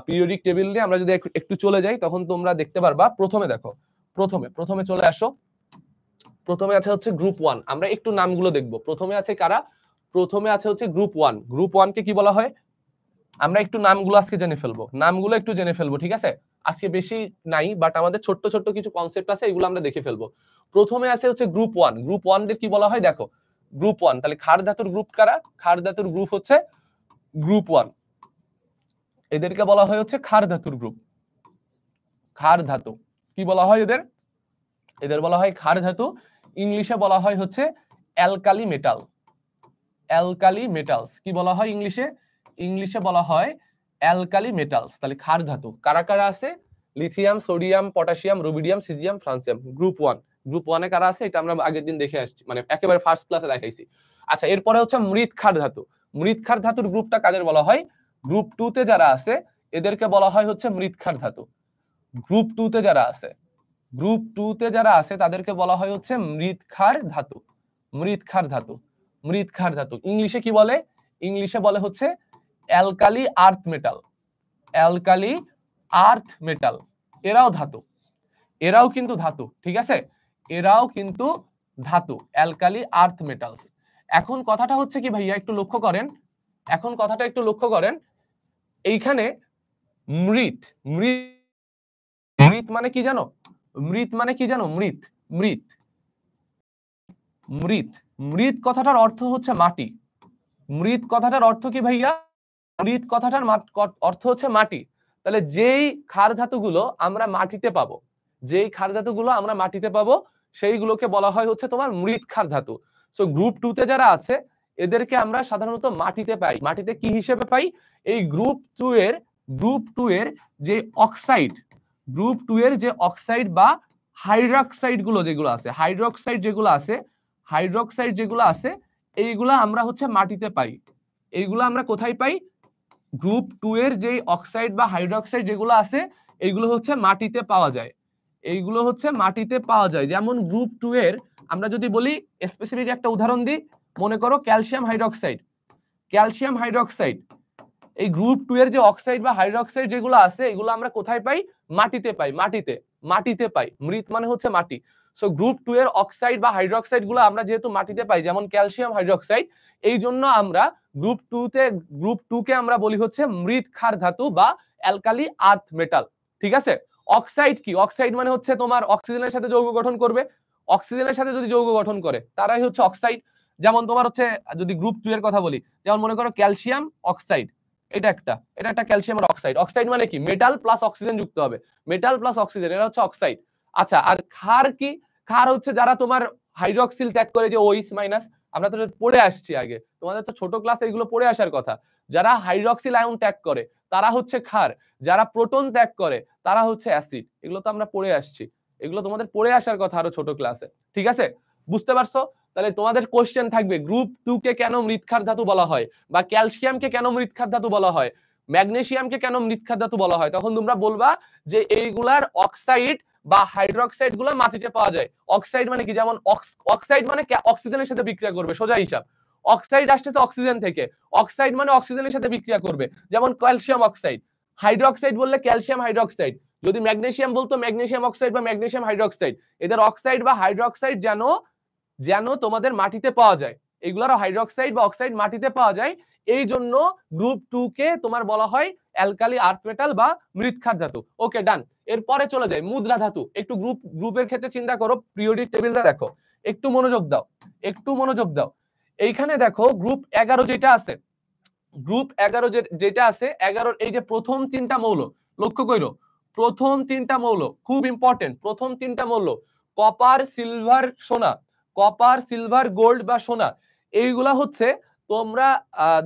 Periodic table নিয়ে আমরা যদি একটু চলে যাই তখন তোমরা দেখতে পারবা। প্রথমে দেখো, প্রথমে চলে আসো। প্রথমে আছে হচ্ছে গ্রুপ 1, আমরা একটু নামগুলো দেখবো। প্রথমে আছে কারা? প্রথমে আছে হচ্ছে গ্রুপ 1। গ্রুপ 1 কে কি বলা হয়? আমরা একটু নামগুলো আজকে জেনে ফেলবো, নামগুলো একটু জেনে ফেলবো, ঠিক আছে? আজকে বেশি নাই, বাট আমাদের ছোট্ট ছোট্ট কিছু কনসেপ্ট আছে, এগুলো আমরা দেখে ফেলবো। প্রথমে আছে হচ্ছে গ্রুপ 1। গ্রুপ 1 দের কি বলা হয় দেখো, গ্রুপ 1। তাহলে ক্ষার ধাতুর গ্রুপ কারা? ক্ষার ধাতুর গ্রুপ হচ্ছে গ্রুপ 1, এদেরকে বলা হয় হচ্ছে ক্ষার ধাতুর গ্রুপ। ক্ষার ধাতু কি বলা হয় এদের? এদের বলা হয় ক্ষার ধাতু। ইংলিশে বলা হয় হচ্ছে অ্যালকালি মেটাল। অ্যালকালি মেটালস কি বলা হয় ইংলিশে? ইংলিশে বলা হয় অ্যালকালি মেটালস। তাহলে ক্ষার ধাতু কারা কারা আছে? Lithium, sodium, potassium, rubidium, caesium, francium. Group 1। Group 1 এ কারা আছে এটা আমরা আগের দিন দেখে আসছি, মানে একেবারে ফার্স্ট ক্লাসে দেখাইছি। আচ্ছা, এরপরে হচ্ছে মৃৎ ক্ষার ধাতু। মৃৎ ক্ষার ধাতুর গ্রুপটা কাদের বলা হয়? গ্রুপ 2 তে যারা আছে এদেরকে বলা হয় হচ্ছে মৃৎ ক্ষার ধাতু। গ্রুপ 2 তে যারা আছে, গ্রুপ 2 তে যারা আছে তাদেরকে বলা হয় হচ্ছে মৃৎ ক্ষার ধাতু। মৃৎ ক্ষার ধাতু, মৃৎ ক্ষার ধাতু ইংলিশে কি বলে? ইংলিশে বলে হচ্ছে alkali earth metal. Alkali earth metal. এরাও ধাতু, এরাও কিন্তু ধাতু, ঠিক আছে? এরাও কিন্তু ধাতু, অ্যালকালি আর্থ মেটালস। এখন কথাটা হচ্ছে কি ভাইয়া, একটু লক্ষ্য করেন, এখন কথাটা একটু লক্ষ্য করেন। এইখানে মৃৎ, মৃৎ, মৃৎ মানে কি জানো? মৃৎ মানে কি জানো? মৃৎ, মৃৎ, মৃৎ, মৃৎ কথাটার অর্থ হচ্ছে মাটি। মৃৎ কথাটার অর্থ কি ভাইয়া? মৃৎ কথাটার অর্থ হচ্ছে মাটি। তাহলে যেই ক্ষার ধাতুগুলো আমরা মাটিতে পাবো, যেই ক্ষার ধাতুগুলো আমরা মাটিতে পাবো সেইগুলোকে বলা হয় হচ্ছে তোমার মৃৎ ক্ষার ধাতু। সো গ্রুপ 2 তে যারা আছে এদেরকে আমরা সাধারণত মাটিতে পাই। মাটিতে কি হিসেবে পাই? এই গ্রুপ 2 এর যে অক্সাইড, গ্রুপ 2 এর যে অক্সাইড বা হাইড্রক্সাইড গুলো যেগুলো আছে, হাইড্রক্সাইড যেগুলো আছে, হাইড্রক্সাইড যেগুলো আছে এইগুলা আমরা হচ্ছে মাটিতে পাই। এইগুলো আমরা কোথায় পাই? গ্রুপ 2 এর যে অক্সাইড বা হাইড্রক্সাইড যেগুলো আছে এইগুলো হচ্ছে মাটিতে পাওয়া যায়। এইগুলো হচ্ছে মাটিতে পাওয়া যায়। যেমন গ্রুপ 2 এর আমরা যদি বলি স্পেসিফিক একটা উদাহরণ দিই, মনে করো ক্যালসিয়াম হাইড্রক্সাইড। ক্যালসিয়াম হাইড্রক্সাইড, এই গ্রুপ 2 এর যে অক্সাইড বা হাইড্রক্সাইড যেগুলো আছে এগুলো আমরা কোথায় পাই? মাটিতে পাই। মাটিতে, মাটিতে পাই। মৃৎ মানে হচ্ছে মাটি। সো গ্রুপ 2 এর অক্সাইড বা হাইড্রক্সাইড গুলো আমরা যেহেতু মাটিতে পাই, যেমন ক্যালসিয়াম হাইড্রক্সাইড, এই জন্য আমরা গ্রুপ 2 কে আমরা বলি হচ্ছে মৃৎ ক্ষার ধাতু বা অ্যালকালি আর্থ মেটাল, ঠিক আছে? অক্সাইড কি? অক্সাইড মানে হচ্ছে তোমার অক্সিজেনের সাথে যৌগ গঠন করবে। অক্সিজেনের সাথে যদি যৌগ গঠন করে তারাই হচ্ছে অক্সাইড। যেমন তোমার হচ্ছে যদি গ্রুপ 2 এর কথা বলি, যেমন মনে করো ক্যালসিয়াম অক্সাইড, এটা একটা ক্যালসিয়ামের অক্সাইড। অক্সাইড মানে কি? মেটাল প্লাস অক্সিজেন যুক্ত হবে, মেটাল প্লাস অক্সিজেন, এটা হচ্ছে অক্সাইড। আচ্ছা, আর ক্ষার কি? ক্ষার হচ্ছে যারা তোমার হাইড্রক্সিল ত্যাগ করে, যে OH মাইনাস, আমরা তো পড়ে আসছি আগে, তোমাদের তো ছোট ক্লাসে এগুলো পড়ে আসার কথা। যারা হাইড্রক্সিল আয়ন ত্যাগ করে তারা হচ্ছে ক্ষার, যারা প্রোটন ত্যাগ করে তারা হচ্ছে অ্যাসিড। এগুলো তো আমরা পড়ে আসছি, এগুলো তোমাদের পড়ে আসার কথা আরো ছোট ক্লাসে, ঠিক আছে? বুঝতে পারছো? তাহলে তোমাদের কোশ্চেন থাকবে গ্রুপ 2 কে কেন মৃৎ ক্ষার ধাতু বলা হয়, বা ক্যালসিয়ামকে কেন মৃৎ ক্ষার ধাতু বলা হয়, ম্যাগনেসিয়ামকে কেন মৃৎ ক্ষার ধাতু বলা হয়। তখন তোমরা বলবা যে এইগুলার অক্সাইড বা হাইড্রক্সাইড গুলো মাটিতে পাওয়া যায়। অক্সাইড মানে কি? যেমন অক্সাইড মানে অক্সিজেনের সাথে বিক্রিয়া করবে, সোজা হিসাব। অক্সাইড আসতেছে অক্সিজেন থেকে, অক্সাইড মানে অক্সিজেনের সাথে বিক্রিয়া করবে, যেমন ক্যালসিয়াম অক্সাইড। হাইড্রক্সাইড বললে ক্যালসিয়াম হাইড্রক্সাইড, যদি ম্যাগনেসিয়াম বলতো ম্যাগনেসিয়াম অক্সাইড বা ম্যাগনেসিয়াম হাইড্রক্সাইড। এদের অক্সাইড বা হাইড্রক্সাইড যেন যেন তোমাদের মাটিতে পাওয়া যায়, এগুলার হাইড্রক্সাইড বা অক্সাইড মাটিতে পাওয়া যায়, এই জন্য গ্রুপ 2 কে তোমার বলা হয় অ্যালকালি আর্থ মেটাল বা মৃৎ ক্ষার ধাতু। ওকে, ডান। এরপরে চলে যায় মুদ্রা ধাতু। একটু গ্রুপের ক্ষেত্রে চিন্তা করো, পিরিয়ডিক টেবিলটা দেখো, একটু মনোযোগ দাও, একটু মনোযোগ দাও। এইখানে দেখো গ্রুপ 11 যেটা আছে, গ্রুপ 11 যেটা আছে, 11 এই যে প্রথম 3টা মৌল, লক্ষ্য করো, প্রথম 3টা মৌল খুব ইম্পর্টেন্ট। প্রথম 3টা মৌল কপার, সিলভার, সোনা, কপার, সিলভার, গোল্ড বা সোনা, এইগুলা হচ্ছে তোমরা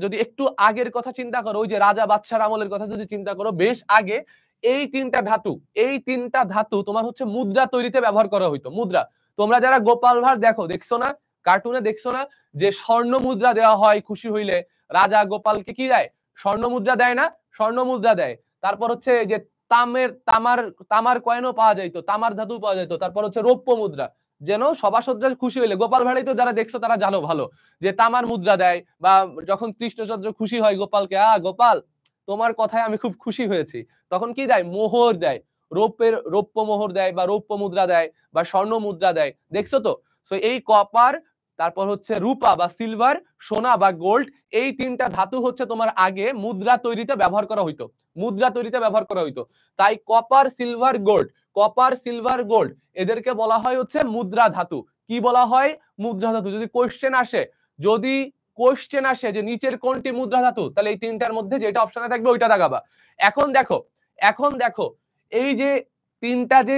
যদি একটু আগের কথা চিন্তা করো, ওই যে রাজা বাদশার আমলের কথা যদি চিন্তা করো, বেশ আগে এই 3টা ধাতু, এই 3টা ধাতু তোমার হচ্ছে মুদ্রা তৈরিতে ব্যবহার করা হইতো। মুদ্রা, তোমরা যারা গোপাল ভাঁড় দেখছো না, কার্টুনে দেখছো না, যে স্বর্ণ মুদ্রা দেওয়া হয় খুশি হইলে, রাজা গোপালকে কি দেয়? স্বর্ণ মুদ্রা দেয় না? স্বর্ণ মুদ্রা দেয়। তারপর হচ্ছে যে তামার কয়েনও পাওয়া যাইতো, তামার ধাতু পাওয়া যাইতো। তারপর হচ্ছে রৌপ্য মুদ্রা, যেন সভাসদরা খুশি হইলে, গোপাল ভাঁড়াই তো যারা দেখছো তারা জানো ভালো, যে তামার মুদ্রা দেয়, বা যখন কৃষ্ণচন্দ্র খুশি হয় গোপালকে, গোপাল তোমার কথায় আমি খুব খুশি হয়েছি, তখন কি দেয়? মোহর দেয়, রৌপ্য মোহর দেয় বা রৌপ্য মুদ্রা দেয় বা স্বর্ণ মুদ্রা দেয়, দেখছো তো? সো এই কপার, তারপর হচ্ছে রূপা বা সিলভার, সোনা বা গোল্ড, এই তিনটা ধাতু হচ্ছে তোমার আগে মুদ্রা তৈরিতে ব্যবহার করা হইতো, মুদ্রা তৈরিতে ব্যবহার করা হইতো। তাই copper silver gold, copper silver gold এদেরকে বলা হয় হচ্ছে মুদ্রা ধাতু। কি বলা হয়? মুদ্রা ধাতু। যদি কোশ্চেন আসে, যদি কোশ্চেন আসে যে নিচের কোনটি মুদ্রা ধাতু, তাহলে এই তিনটার মধ্যে যেটা অপশনে থাকবে ওইটা দাগাবা। এখন দেখো, এখন দেখো এই যে তিনটা যে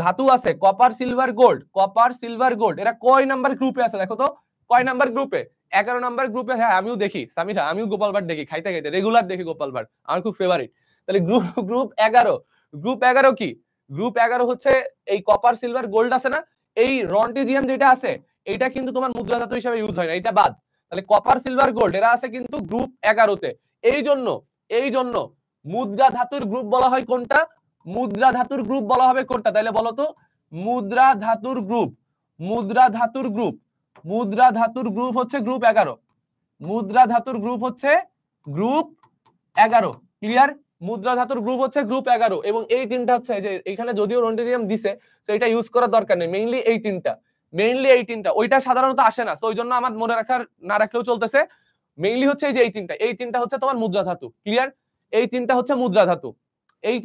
ধাতু আছে, copper silver gold, copper silver gold, এরা কয় নাম্বার গ্রুপে আছে দেখো তো? কয় নাম্বার গ্রুপে? 11 নাম্বার গ্রুপে। হ্যাঁ আমিও দেখি সামিরা, আমিও গোপাল ভাট দেখি, খাইতে খাইতে রেগুলার দেখি গোপাল ভাট, আমার খুব ফেভারিট। তাহলে গ্রুপ 11, গ্রুপ 11 কি? গ্রুপ 11 হচ্ছে এই কপার সিলভার গোল্ড আছে না, এই রন্টিজিয়াম যেটা আছে এটা কিন্তু তোমার মুদ্রা ধাতু হিসেবে ইউজ হয় না, এটা বাদ। তাহলে কপার সিলভার গোল্ড এরা আছে কিন্তু গ্রুপ 11-তে। এই জন্য মুদ্রা ধাতুর গ্রুপ বলা হয় কোনটা? মুদ্রা ধাতুর গ্রুপ বলা হবে কোনটা? তাহলে বলো তো, মুদ্রা ধাতুর গ্রুপ, মুদ্রা ধাতুর গ্রুপ, মুদ্রা ধাতুর গ্রুপ হচ্ছে গ্রুপ 11। মুদ্রা ধাতুর গ্রুপ হচ্ছে গ্রুপ 11, ক্লিয়ার? মুদ্রা ধাতুর গ্রুপ হচ্ছে গ্রুপ 11 এবং এই তিনটা হচ্ছে যে এখানে যদিও রন্টিজিয়াম দিছে, তো এটা ইউজ করার দরকার নেই, মেইনলি এই তিনটা, মেইনলি এই তিনটা। ওইটা সাধারণত আসে না, সো ওই জন্য আমার মনে রাখার না রাখলেও চলতেছে। মেইনলি হচ্ছে এই যে এই তিনটা হচ্ছে তোমার মুদ্রা ধাতু, ক্লিয়ার? এই তিনটা হচ্ছে মুদ্রা ধাতু, এই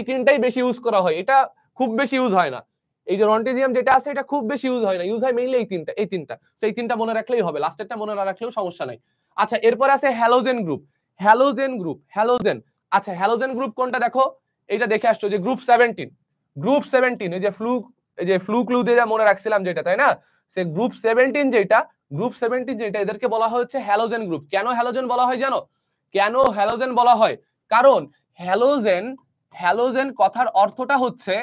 তিনটাই বেশি ইউজ করা হয়, এটা খুব বেশি ইউজ হয় না। এই যে রন্টিজিয়াম যেটা আছে এটা খুব বেশি ইউজ হয় না, ইউজ হয় মেইনলি এই তিনটা। সেই তিনটা মনে রাখলেই হবে, লাস্টেরটা মনে না রাখলেও সমস্যা নাই। আচ্ছা এরপরে আছে halogen group, halogen group, halogen. আচ্ছা হ্যালোজেন গ্রুপ কোনটা দেখো, এটা দেখে আসছো যে গ্রুপ 17, গ্রুপ 17 এই যে ফ্লু ক্লু দিয়ে মনে রাখছিলাম যেটা, তাই না? সে গ্রুপ 17 যেটা, গ্রুপ 17 যেটা, এদেরকে বলা হচ্ছে হ্যালোজেন গ্রুপ। কেন হ্যালোজেন বলা হয় জানো? কেন হ্যালোজেন বলা হয়? কারণ হ্যালোজেন, হ্যালোজেন কথার অর্থটা হচ্ছে,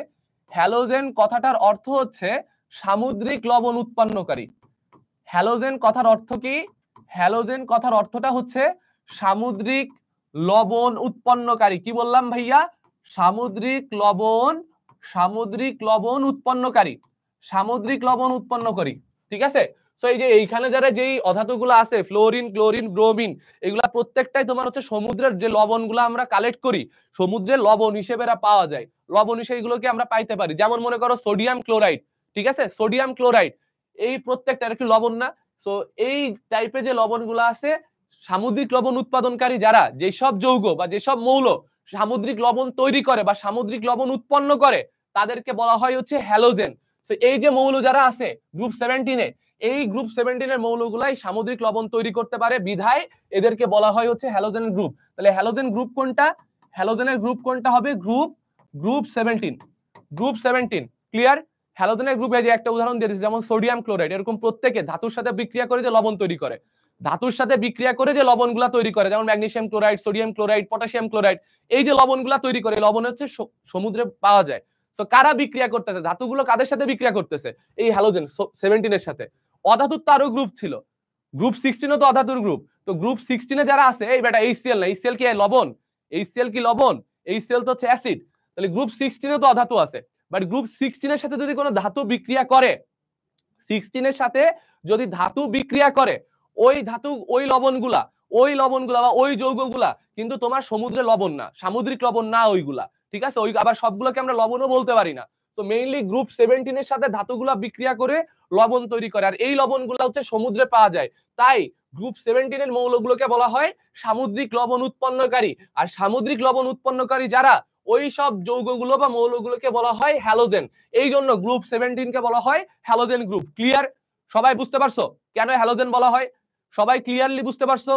হ্যালোজেন কথাটার অর্থ হচ্ছে সামুদ্রিক লবণ উৎপন্নকারী। হ্যালোজেন কথার অর্থ কি? হ্যালোজেন কথার অর্থটা হচ্ছে সামুদ্রিক লবণ উৎপন্নকারী। কি বললাম ভাইয়া? সামুদ্রিক লবণ, সামুদ্রিক লবণ উৎপন্নকারী, সামুদ্রিক লবণ উৎপন্নকারী, ঠিক আছে? সো এই যে এইখানে যারা যেই অধাতুগুলো আছে, ফ্লোরিন, ক্লোরিন, ব্রোমিন, এগুলা প্রত্যেকটাই তোমার হচ্ছে সমুদ্রের যে লবণগুলো আমরা কালেক্ট করি, সমুদ্রের লবণ হিসেবে এরা পাওয়া যায়, লবণ হিসেবে এগুলোকে আমরা পাইতে পারি। যেমন মনে করো সোডিয়াম ক্লোরাইড, ঠিক আছে? সোডিয়াম ক্লোরাইড এই প্রত্যেকটা একটু লবণ না? সো এই টাইপের যে লবণগুলো আছে, সামুদ্রিক লবণ উৎপাদনকারী যারা, যেসব যৌগ বা যেসব মৌল সামুদ্রিক লবণ তৈরি করে বা সামুদ্রিক লবণ উৎপন্ন করে, তাদেরকে বলা হয় হচ্ছে হ্যালোজেন। সো এই যে মৌল যারা আছে গ্রুপ 17-এ, এই গ্রুপ 17-এর মৌলগুলাই সামুদ্রিক লবণ তৈরি করতে পারে, বিধায় এদেরকে বলা হয় হচ্ছে হ্যালোজেন গ্রুপ। তাহলে হ্যালোজেন গ্রুপ কোনটা? হ্যালোজেনের গ্রুপ কোনটা হবে? Group 17, group 17, clear? হ্যালোজেনের গ্রুপে যে একটা উদাহরণ দিয়ে দিচ্ছি, যেমন সোডিয়াম ক্লোরাইড, এরকম প্রত্যেকে ধাতুর সাথে বিক্রিয়া করে যে লবণ তৈরি করে, ধাতুর সাথে বিক্রিয়া করে যে লবণগুলা তৈরি করে, যেমন magnesium chloride, sodium chloride, potassium chloride, এই যে লবণগুলা তৈরি করে, লবণ হচ্ছে সমুদ্রে পাওয়া যায়। সো কারা বিক্রিয়া করতেছে? ধাতুগুলো কাদের সাথে বিক্রিয়া করতেছে? এই হ্যালোজেন 17-এর সাথে। অধাতুর তো আরো গ্রুপ ছিল, গ্রুপ 16-ও তো অধাতুর গ্রুপ। তো গ্রুপ 16-এ যারা আছে, এই বেটা HCl না, HCl কি লবণ? HCl কি লবণ? HCl তো হচ্ছে অ্যাসিড। তাহলে গ্রুপ 16-এও তো অধাতু আছে, বাট গ্রুপ 16-এর সাথে যদি কোনো ধাতু বিক্রিয়া করে, 16-এর সাথে যদি ধাতু বিক্রিয়া করে, ওই ধাতু, ওই লবণগুলা বা ওই যৌগগুলা কিন্তু তোমার সমুদ্রের লবণ না, সামুদ্রিক লবণ না ওইগুলা, ঠিক আছে? ওই আবার সবগুলোকে আমরা লবণও বলতে পারি না। তো মেইনলি গ্রুপ 17-এর সাথে ধাতুগুলা বিক্রিয়া করে লবণ তৈরি করে, আর এই লবণগুলা হচ্ছে সমুদ্রে পাওয়া যায়। তাই গ্রুপ 17-এর মৌলগুলোকে বলা হয় সামুদ্রিক লবণ উৎপন্নকারী। আর সামুদ্রিক লবণ উৎপন্নকারী যারা, ওই সব যৌগগুলো বা মৌলগুলোকে বলা হয় হ্যালোজেন। এই জন্য গ্রুপ 17-কে বলা হয় হ্যালোজেন গ্রুপ। ক্লিয়ার? সবাই বুঝতে পারছো কেন হ্যালোজেন বলা হয়? সবাই ক্লিয়ারলি বুঝতে পারছো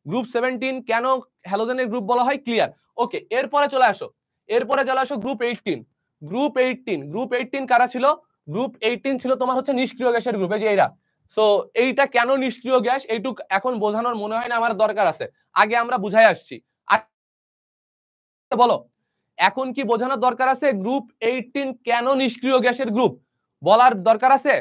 গ্রুপ 17 কেন হ্যালোজেনের গ্রুপ বলা হয়? ক্লিয়ার? ওকে, এরপরে চলে আসো, গ্রুপ 18। গ্রুপ 18 কারা ছিল? গ্রুপ 18 ছিল তোমার হচ্ছে নিষ্ক্রিয় গ্যাসের গ্রুপ, এই যে এরা। সো এইটা কেন নিষ্ক্রিয় গ্যাস, এইটুক এখন বোঝানোর মনে হয় না আমার দরকার আছে, আগে আমরা বুঝাই আসছি। বলো এখন কি বোঝানোর দরকার আছে গ্রুপ 18 কেন নিষ্ক্রিয় গ্যাসের গ্রুপ? বলার দরকার আছে?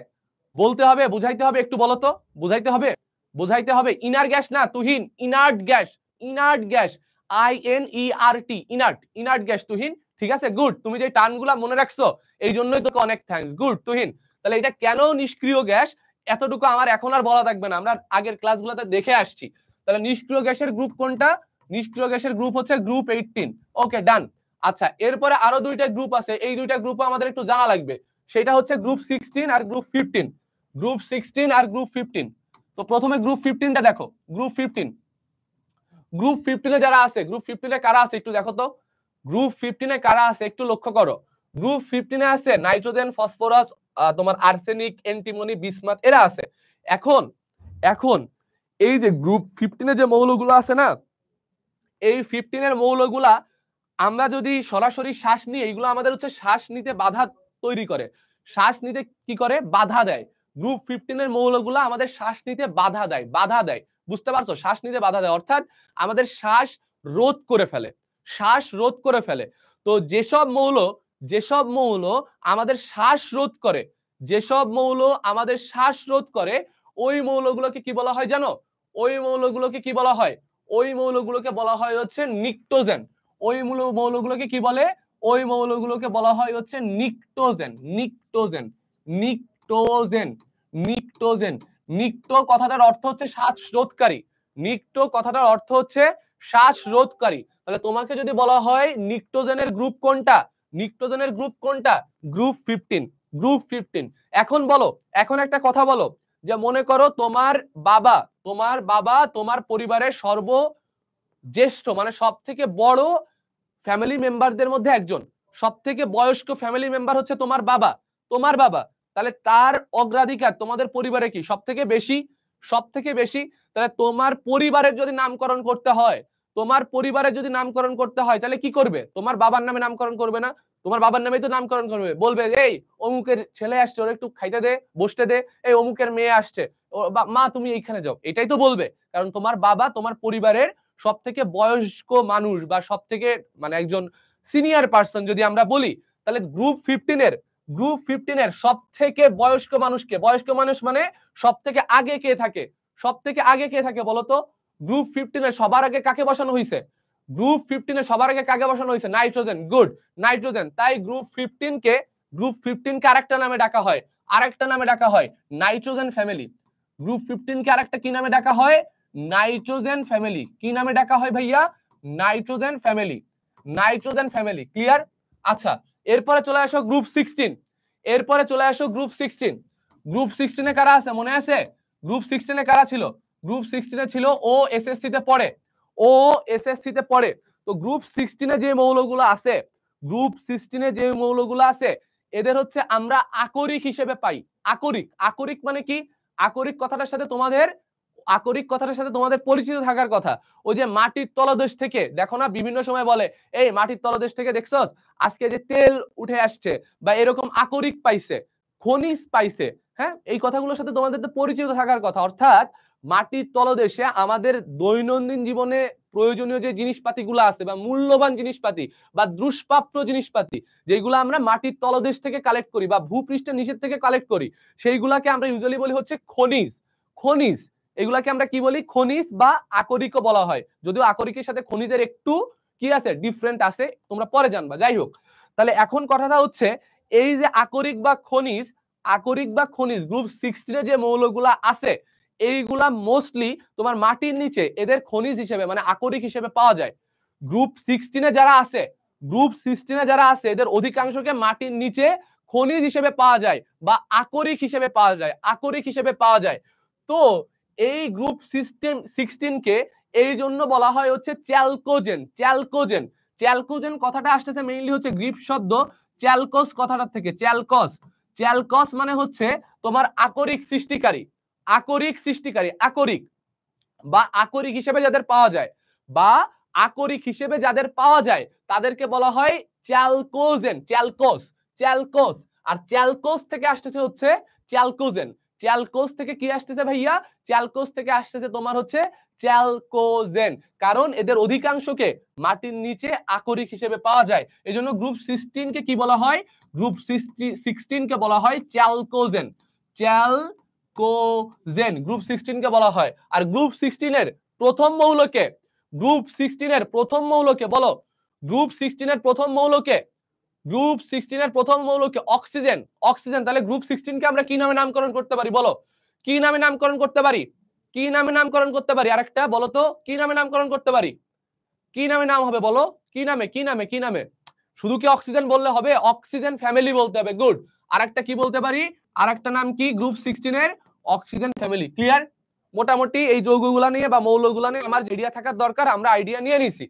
বলতে হবে, বুঝাইতে হবে? একটু বলো তো, বুঝাইতে হবে, বুঝাইতে হবে। ইনার গ্যাস না Tuhin, inert gas, inert gas, INERT, inert, inert gas Tuhin, ঠিক আছে? গুড, তুমি যে টার্মগুলা মনে রাখছো এই জন্যই তোকে অনেক থ্যাঙ্কস, গুড তুহিন। তাহলে এটা কেন নিষ্ক্রিয় গ্যাস, এতটুকু আমার এখন আর বলা থাকবে না, আমরা আগের ক্লাসগুলোতে দেখে আসছি। তাহলে নিষ্ক্রিয় গ্যাসের গ্রুপ কোনটা? নিষ্ক্রিয় গ্যাসের গ্রুপ হচ্ছে গ্রুপ 18। ওকে, ডান। আচ্ছা, এরপরে আরো দুইটা গ্রুপ আছে, এই দুইটা গ্রুপ আমাদের একটু জানা লাগবে। সেটা হচ্ছে গ্রুপ 16 আর গ্রুপ 15। গ্রুপ 16 আর গ্রুপ 15। তো প্রথমে গ্রুপ 15টা দেখো। গ্রুপ 15, গ্রুপ 15 এ যারা আছে, গ্রুপ 15 এ কারা আছে একটু দেখো তো। গ্রুপ 15 এ কারা আছে একটু লক্ষ্য করো। গ্রুপ 15 এ আছে নাইট্রোজেন, ফসফরাস, তোমার আর্সেনিক, অ্যান্টিমনি, বিসমাথ, এরা আছে। এখন এখন এই যে গ্রুপ 15 এ যে মৌলগুলো আছে না, এই 15 এর মৌলগুলা আমরা যদি সরাসরি শ্বাস নিই, এইগুলো আমাদের হচ্ছে শ্বাস নিতে বাধা তৈরি করে, শ্বাস নিতে কি করে, বাধা দেয়। গ্রুপ 15 এর মৌলগুলো আমাদের শ্বাস নিতে বাধা দেয়, বাধা দেয়। বুঝতে পারছো? শ্বাস নিতে বাধা দেয় অর্থাৎ আমাদের শ্বাস রোধ করে ফেলে, শ্বাস রোধ করে ফেলে। তো যেসব মৌল আমাদের শ্বাস রোধ করে, যেসব মৌল আমাদের শ্বাস রোধ করে, ওই মৌলগুলোকে কি বলা হয় জানো? ওই মৌলগুলোকে কি বলা হয়? ওই মৌলগুলোকে বলা হয় হচ্ছে নিকটোজেন। ওই মৌলগুলোকে কি বলে? ওই মৌলগুলোকে বলা হয় হচ্ছে নিকটোজেন। নিকটোজেন, নিকটোজেন, নিকটোজেন। নিকটো কথাটার অর্থ হচ্ছে শ্বাসরোধকারী। নিকটো কথাটার অর্থ হচ্ছে শ্বাসরোধকারী। তাহলে তোমাকে যদি বলা হয় নিকটোজেনের গ্রুপ কোনটা, নিকটোজেনের গ্রুপ কোনটা? গ্রুপ 15। গ্রুপ 15। এখন বলো, এখন একটা কথা বলো, যে মনে করো তোমার বাবা, তোমার পরিবারের সর্বজ্যেষ্ঠ মানে সব থেকে বড় ফ্যামিলি মেম্বারদের মধ্যে একজন, সব থেকে বয়স্ক ফ্যামিলি মেম্বার হচ্ছে তোমার বাবা, তোমার বাবা। তাহলে তার অগ্রাধিকার তোমাদের পরিবারে কি সব থেকে বেশি? সব থেকে বেশি। তাহলে তোমার পরিবারের যদি নামকরণ করতে হয়, তোমার পরিবারের যদি নামকরণ করতে হয়, তাহলে কি করবে? তোমার বাবার নামে নামকরণ করবে না? তোমার বাবার নামেই তো নামকরণ করবে। বলবে এই অমুকের ছেলে আসছে, ওর একটু খাইতে দে, বসতে দে, এই অমুকের মেয়ে আসছে, মা তুমি এইখানে যাও, এটাই তো বলবে। কারণ তোমার বাবা তোমার পরিবারের সব থেকে বয়স্ক মানুষ বা সব থেকে মানে একজন সিনিয়র পার্সন যদি আমরা বলি। তাহলে গ্রুপ 15 এর সব থেকে বয়স্ক মানুষকে, বয়স্ক মানুষ মানে সব থেকে আগে কে থাকে? সব থেকে আগে কে থাকে বলতো? গ্রুপ 15 এর সবার আগে কাকে বসানো হয়েছে? গ্রুপ 15 এর সবার আগে কাকে বসানো হয়েছে? নাইট্রোজেন। Good, nitrogen. তাই গ্রুপ 15 কে আরেকটা নামে ডাকা হয়, আরেকটা নামে ডাকা হয় নাইট্রোজেন ফ্যামিলি। গ্রুপ 15 কে আরেকটা কি নামে ডাকা হয়? Nitrogen family. কি নামে ডাকা হয় ভাইয়া? Nitrogen family. Nitrogen family. Clear? আচ্ছা, এরপরে চলে আসো গ্রুপ 16। এরপরে চলে আসো গ্রুপ 16। গ্রুপ 16 এ কারা আছে মনে আছে? গ্রুপ 16 এ কারা ছিল? গ্রুপ 16 এ ছিল ও এসএসসি তে পড়ে, ও এসএসসি তে পড়ে। তো গ্রুপ 16 এ যে মৌলগুলো আছে, গ্রুপ 16 এ যে মৌলগুলো আছে, এদের হচ্ছে আমরা আকরিক হিসেবে পাই। আকরিক, আকরিক মানে কি? আকরিক কথাটার সাথে তোমাদের, আকরিক কথাটার সাথে তোমাদের পরিচিত থাকার কথা। ওই যে মাটির তলদেশ থেকে দেখো না, বিভিন্ন সময় বলে এই মাটির তলদেশ থেকে দেখছস আজকে যে তেল উঠে আসছে, বা এরকম আকরিক পাইছে, খনিজ পাইছে। হ্যাঁ, এই কথাগুলোর সাথে তোমাদের তো পরিচিত থাকার কথা। অর্থাৎ মাটির তলদেশে আমাদের দৈনন্দিন জীবনে প্রয়োজনীয় যে জিনিসপাতিগুলো আছে বা মূল্যবান জিনিসপাতি বা দুষ্প্রাপ্য জিনিসপাতি, যেগুলো আমরা মাটির তলদেশ থেকে কালেক্ট করি বা ভূপৃষ্ঠের নিচের থেকে কালেক্ট করি, সেইগুলাকে আমরা ইউজুয়ালি বলি হচ্ছে খনিজ। খনিজ, এগুলাকে আমরা কি বলি? খনিজ বা আকরিকও বলা হয়। যদিও আকরিকের সাথে খনিজের একটু কি আছে, ডিফারেন্ট আছে, তোমরা পরে জানবা। যাই হোক, তাহলে এখন কথাটা হচ্ছে এই যে আকরিক বা খনিজ, আকরিক বা খনিজ গ্রুপ 16 এ যে মৌলগুলা আছে, এইগুলা মোস্টলি তোমার মাটির নিচে এদের খনিজ হিসেবে মানে আকরিক হিসেবে পাওয়া যায়। গ্রুপ 16 এ যারা আছে, গ্রুপ 16 এ যারা আছে, এদের অধিকাংশকে মাটির নিচে খনিজ হিসেবে পাওয়া যায় বা আকরিক হিসেবে পাওয়া যায়, আকরিক হিসেবে পাওয়া যায়। তো এই গ্রুপ 16 কে এই জন্য বলা হয় হচ্ছে চ্যালকোজেন। চ্যালকোজেন, চ্যালকোজেন কথাটা আসতেছে মেইনলি হচ্ছে গ্রিক শব্দ চ্যালকোস কথাটা থেকে। চ্যালকস, চ্যালকস মানে হচ্ছে তোমার আকরিক সৃষ্টিকারী, আকরিক সৃষ্টিকারী, আকরিক বা আকরিক হিসেবে যাদের পাওয়া যায়, বা আকরিক হিসেবে যাদের পাওয়া যায় তাদেরকে বলা হয় চ্যালকোজেন। চ্যালকোস, চ্যালকোস। আর চ্যালকোস থেকে আসতেছে হচ্ছে চ্যালকোজেন। চ্যালকোস থেকে কি আসতেছে ভাইয়া? চ্যালকোস থেকে আসতেছে তোমার হচ্ছে চ্যালকোজেন। কারণ এদের অধিকাংশকে মাটির নিচে আকরিক হিসেবে পাওয়া যায়। এজন্য গ্রুপ 16 কে কি বলা হয়? গ্রুপ 16 কে বলা হয় চ্যালকোজেন। চ্যালকোজেন গ্রুপ 16 কে বলা হয়। আর গ্রুপ 16 এর প্রথম মৌলকে, গ্রুপ 16 এর প্রথম মৌলকে বলো, গ্রুপ 16 এর প্রথম মৌলকে, গ্রুপ 16 এর প্রথম মৌলকে অক্সিজেন। অক্সিজেন। তাহলে গ্রুপ 16 কে আমরা কি নামে নামকরণ করতে পারি বলো? কি নামে নামকরণ করতে পারি? কি নামে নামকরণ করতে পারি? আরেকটা বলো তো, কি নামে নামকরণ করতে পারি? কি নামে নাম হবে বলো, কি নামে কি নামে কি নামে? শুধু কি অক্সিজেন বললে হবে? অক্সিজেন ফ্যামিলি বলতে হবে। গুড। আরেকটা কি বলতে পারি? আরেকটা নাম কি গ্রুপ 16 এর? Oxygen family. ক্লিয়ার? মোটামুটি এই যৌগগুলা নিয়ে বা মৌলগুলা নিয়ে আমার আইডিয়া থাকার দরকার, আমরা আইডিয়া নিয়ে নিছি।